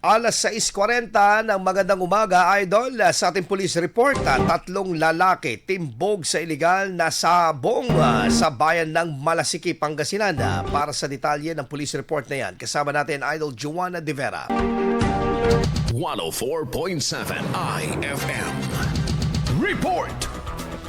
Alas 6:40 ng magandang umaga, Idol. Sa ating police report, 3 lalaki timbog sa iligal na sabong sa bayan ng Malasiki, Pangasinan. Para sa detalye ng police report na yan, kasama natin Idol Joanna De Vera. 104.7 IFM Report.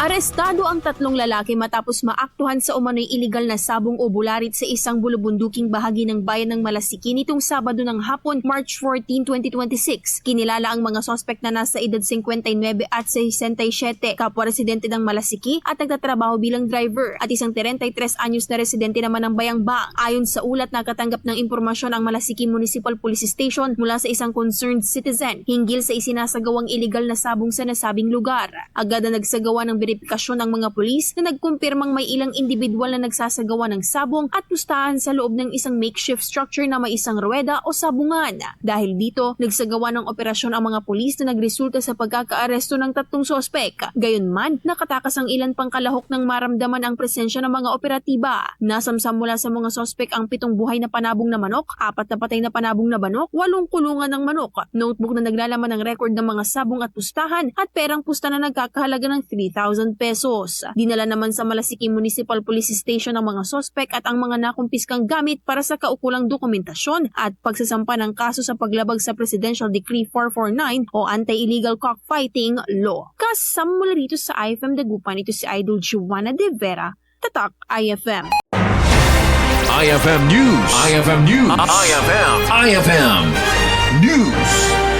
Arestado ang 3 lalaki matapos maaktuhan sa umano'y iligal na sabong o bularit sa isang bulubunduking bahagi ng bayan ng Malasiki nitong Sabado ng hapon, March 14, 2026. Kinilala ang mga sospek na nasa edad 59 at 67, kapwa residente ng Malasiki at nagtatrabaho bilang driver, at isang 33 anyos na residente naman ng Bayambang. Ayon sa ulat, nakatanggap ng impormasyon ang Malasiki Municipal Police Station mula sa isang concerned citizen hinggil sa isinasagawang iligal na sabong sa nasabing lugar. Agad na nagsagawa ng verifikasyon ng mga pulis na nagkumpirmang may ilang individual na nagsasagawa ng sabong at pustahan sa loob ng isang makeshift structure na may isang ruweda o sabungan. Dahil dito, nagsagawa ng operasyon ang mga pulis na nagresulta sa pagkakaaresto ng 3 sospek. Gayunman, nakatakas ang ilan pang kalahok nang maramdaman ang presensya ng mga operatiba. Nasamsam mula sa mga sospek ang 7 buhay na panabong na manok, 4 na patay na panabong na manok, 8 kulungan ng manok, notebook na naglalaman ng record ng mga sabong at pustahan, at perang pusta na nagkakahalaga ng 3,000 pesos. Dinala naman sa Malasiki Municipal Police Station ang mga sospek at ang mga nakumpiskang gamit para sa kaukulang dokumentasyon at pagsasampa ng kaso sa paglabag sa Presidential Decree 449 o Anti-Illegal Cockfighting Law. Kasama mula rito sa IFM Dagupan, ito si Idol Joanna De Vera, Tatak IFM. IFM News. IFM News. IFM News.